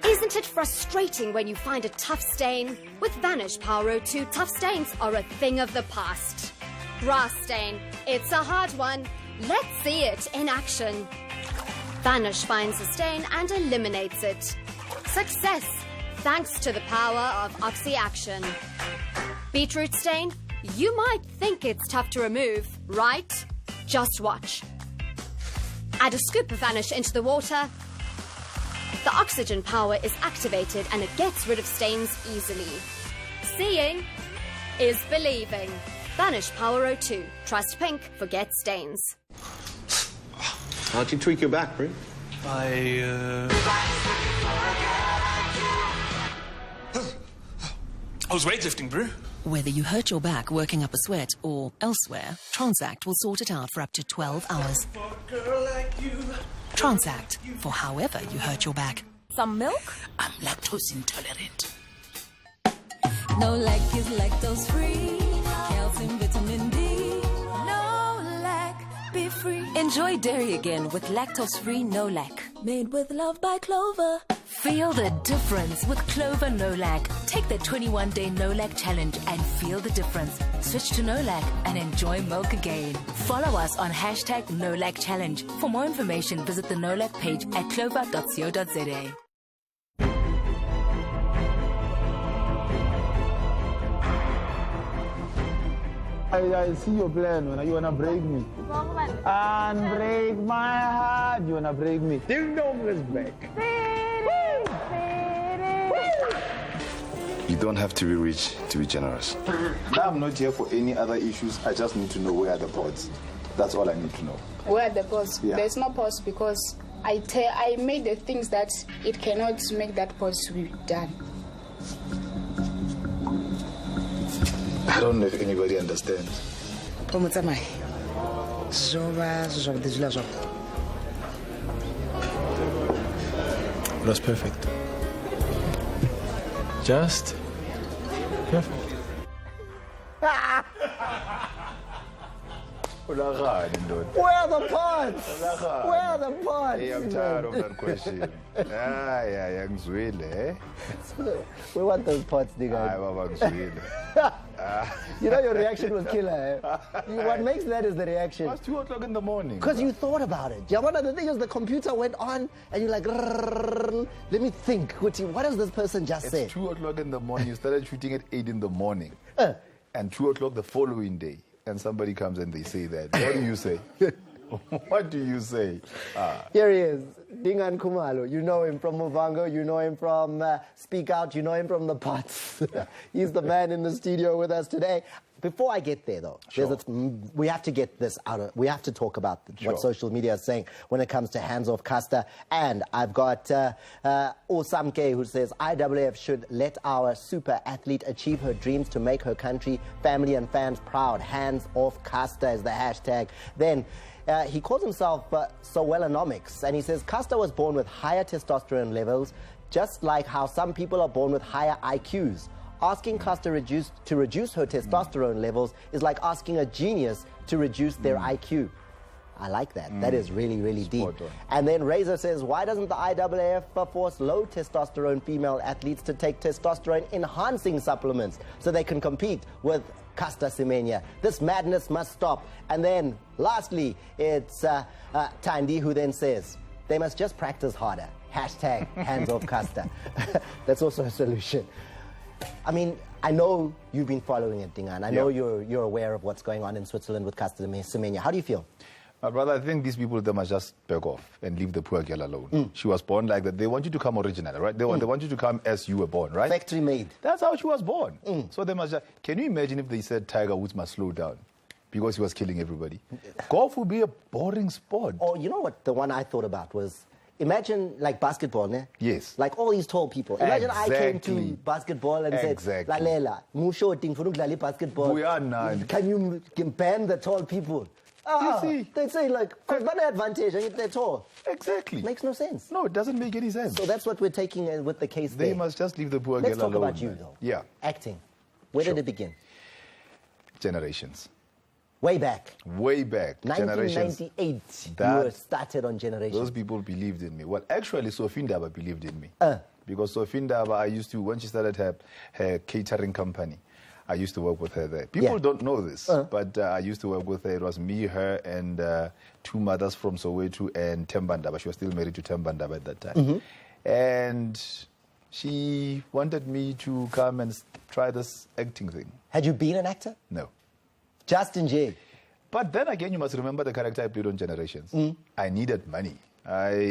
Isn't it frustrating when you find a tough stain? With Vanish Power 02, tough stains are a thing of the past. Grass stain, it's a hard one. Let's see it in action. Vanish finds a stain and eliminates it. Success, thanks to the power of Oxy Action. Beetroot stain, you might think it's tough to remove, right? Just watch. Add a scoop of Vanish into the water. The oxygen power is activated and it gets rid of stains easily. Seeing is believing. Vanish Power 02. Trust pink, forget stains. How'd you tweak your back, bro? I was weightlifting, bro. Whether you hurt your back working up a sweat or elsewhere, Transact will sort it out for up to 12 hours. Transact, for however you hurt your back. Some milk? I'm lactose intolerant. No lac is lactose free. Calcium, vitamin D. No lac, be free. Enjoy dairy again with lactose-free No Lac. Made with love by Clover. Feel the difference with Clover No Lac. Take the 21-day No Lac challenge and feel the difference. Switch to No Lac and enjoy milk again. Follow us on hashtag No Lac Challenge. For more information, visit the No Lac page at clover.co.za. I see your plan, man. You wanna break me? And break my heart. You wanna break me? Ding dong is back. You don't have to be rich to be generous. I'm not here for any other issues. I just need to know where are the pods. That's all I need to know. Where are the pods? Yeah. There's no pods because I made the things that it cannot make that pods to be done. I don't know if anybody understands. That's perfect. Just perfect. Where are the pods? Where are the pods? Hey, I'm tired of that question. We want those pods, Dingaan. You know your reaction was killer. What makes that is the reaction. It's 2 o'clock in the morning. Because you thought about it. Yeah, one of the things is the computer went on and you're like, let me think. What does this person just say? It's 2 o'clock in the morning. You started shooting at 8 in the morning. And 2 o'clock the following day. And somebody comes and they say that. What do you say? What do you say? Here he is, Dingaan Khumalo. You know him from Muvhango, you know him from Speak Out, you know him from the pots. He's the man in the studio with us today. Before I get there, though, we have to get this out. We have to talk about what social media is saying when it comes to hands off Caster. And I've got Osamke who says IAAF should let our super athlete achieve her dreams to make her country, family, and fans proud. Hands off Caster is the hashtag. Then he calls himself Sowelonomics, and he says Caster was born with higher testosterone levels, just like how some people are born with higher IQs. Asking Caster to reduce her testosterone levels is like asking a genius to reduce their IQ. I like that. That is really, really deep. And then Razor says, why doesn't the IAAF force low testosterone female athletes to take testosterone enhancing supplements so they can compete with Caster Semenya? This madness must stop. And then lastly, it's Tandi who then says, they must just practice harder. Hashtag hands off Caster. That's also a solution. I mean, I know you've been following it, Dingaan. I know you're aware of what's going on in Switzerland with Caster Semenya. How do you feel? My brother, I think these people, they must just back off and leave the poor girl alone. She was born like that. They want you to come original, right? They want you to come as you were born, right? Factory made. That's how she was born. So they must just... Can you imagine if they said Tiger Woods must slow down because he was killing everybody? Golf would be a boring sport. Oh, you know what the one I thought about was... Imagine like basketball, ne? Yes. Like all these tall people. Imagine I came to basketball and said, Lalela, musho ting for basketball. We are none. Can you ban the tall people? You see? They say like, what advantage if they're tall? Exactly. Makes no sense. No, it doesn't make any sense. So that's what we're taking with the case They there. must just leave the poor girl alone. Let's talk about you though. Yeah. Acting. Where did it begin? Generations. Way back. Way back. 1998, you were started on Generations. Those people believed in me. Well, actually, Sofindaba believed in me. Because Sofindaba, I used to, when she started her catering company, I used to work with her there. People don't know this, but I used to work with her. It was me, her, and two mothers from Soweto and Tembandaba. She was still married to Tembandaba at that time. And she wanted me to come and try this acting thing. Had you been an actor? No. Just in jail. But then again, you must remember the character I played on Generations. I needed money. TV.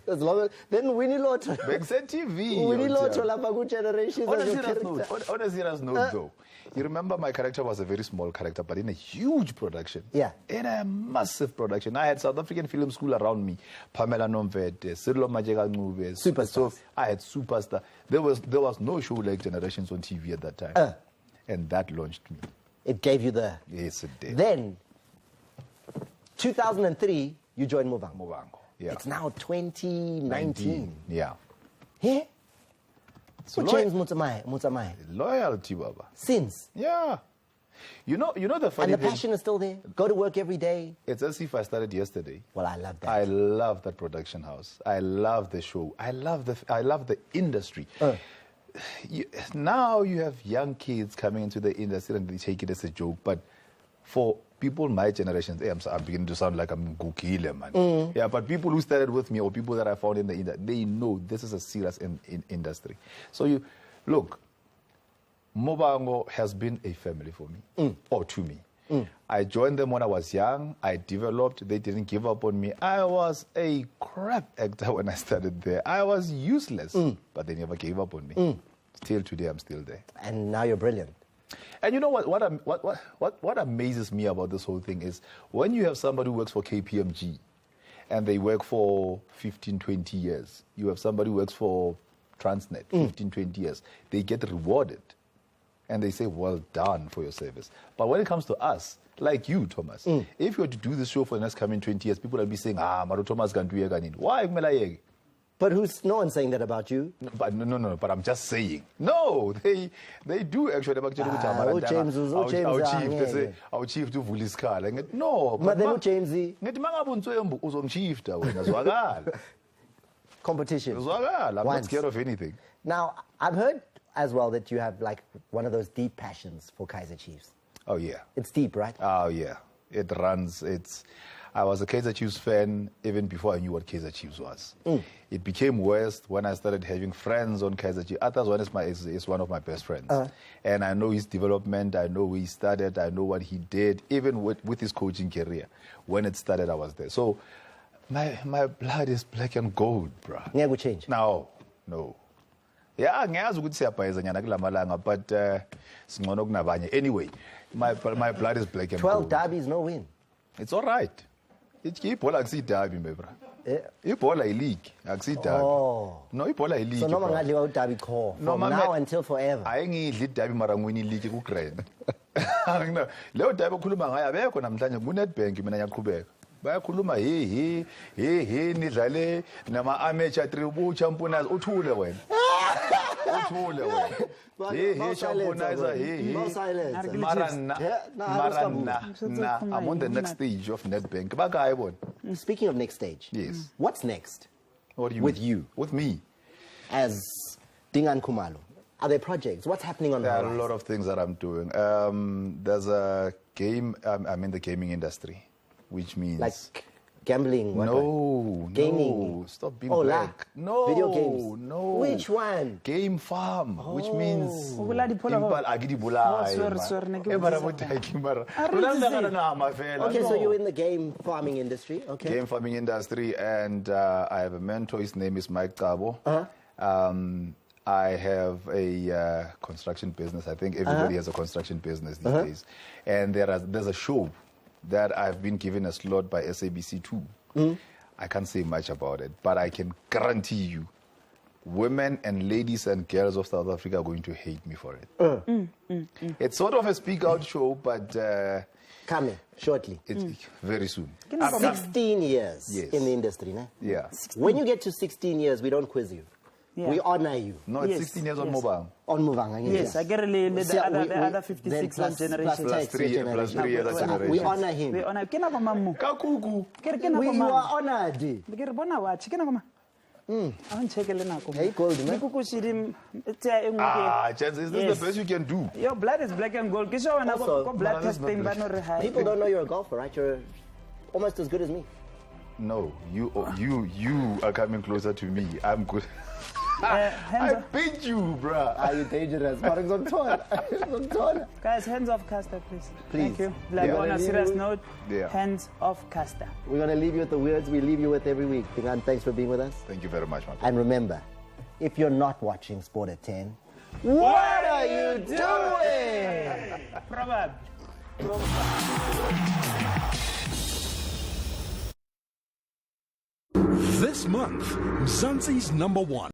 As long as then Winnie Lotto. TV. Winnie Lotto lapa ku Generations. On a serious note, though, you remember my character was a very small character, but in a huge production. Yeah. In a massive production. I had South African Film School around me. Pamela Nomvete, Cyril Majega Ngube. Superstars. So I had superstar. There was no show like Generations on TV at that time. And that launched me. It gave you the... Yes, it did. Then, 2003, you joined Mubango. Yeah. It's now 2019. Yeah. Hey? So James Mutamai. Loyalty, Baba. Since? Yeah. You know the funny thing. And the thing, passion is still there? Go to work every day? It's as if I started yesterday. Well, I love that. I love that production house. I love the show. I love the industry. Now you have young kids coming into the industry and they take it as a joke, but for people my generation, I'm beginning to sound like I'm Gukile, man. Yeah, but people who started with me or people that I found in the industry, they know this is a serious industry. So you look, Mubango has been a family for me, or to me. I joined them when I was young. I developed. They didn't give up on me. I was a crap actor when I started there. I was useless, but they never gave up on me. Still today, I'm still there. And now you're brilliant. And you know what amazes me about this whole thing is when you have somebody who works for KPMG and they work for 15, 20 years. You have somebody who works for Transnet, 15, 20 years. They get rewarded. And they say, well done for your service. But when it comes to us, like you, Thomas, if you were to do this show for the next coming 20 years, people will be saying, Maro Thomas can do it. Why? But no one's saying that about you. No, but I'm just saying. No, they do actually. Our chief to Vuliska. No, but then Jamesy. Competition. I'm not scared of anything. Now, I've heard as well that you have like one of those deep passions for Kaizer Chiefs. Oh yeah. It's deep, right? Oh yeah. It runs. I was a Kaizer Chiefs fan even before I knew what Kaizer Chiefs was. It became worse when I started having friends on Kaizer Chiefs. Atas is one of my best friends. And I know his development, I know where he started, I know what he did, even with his coaching career. When it started, I was there. So my blood is black and gold, bro. Never change? No. Yeah, but anyway, my blood is black and 12 gold. 12 derbies, no win. It's all right. It's Ibola aksi derby, my bro. Ibola league aksi derby. No, Ibola league. So no man got derby call from now until forever. I ain't lead derby marangwini league ku grand. No, leo derby khuluma ngayo abekho namhlanje ku Nedbank mina ngiyaqhubeka. Bayakhuluma he nidlale nama amateur tribu champions uthule wena. I'm on the next stage of Nedbank. Speaking of next stage, yes. What's next? What do you with mean? you? With me? As Dingaan Khumalo. Are there projects? What's happening on the horizon? There are a lot of things that I'm doing. There's a game, I'm in the gaming industry, which means... Like gambling? Gaming. Stop being black. No. Video games? No. Which one? Game farm, which means... Oh, okay, so you're in the game farming industry, okay. Game farming industry, and I have a mentor, his name is Ngcobo. I have a construction business. I think everybody has a construction business these days. And there's a show that I've been given a slot by SABC 2. I can't say much about it, but I can guarantee you, women and ladies and girls of South Africa are going to hate me for it. It's sort of a speak out show, but... coming shortly. It's very soon. 16 years in the industry, né? Yeah. When you get to 16 years, we don't quiz you. Yeah. We honor you. No, it's 16 years on Mobang. On Mobang, yes. I get really the other 56 plus generation. Plus three years generation. We honor him. We honor him. You are honored. Hey, gold, man. Chance, is this the best you can do? Your blood is black and gold. Also, blood testing, but not people don't know you're a golfer, right? You're almost as good as me. No, you are coming closer to me. I'm good. I beat you, bruh. Are you dangerous? Guys, hands off caster, please. Thank you. Like on a serious note, hands off caster. We're going to leave you with the words we leave you with every week. Dingaan, thanks for being with us. Thank you very much, man. And remember, if you're not watching Sport at 10, what are you doing? Proverb. This month, Mzansi's #1.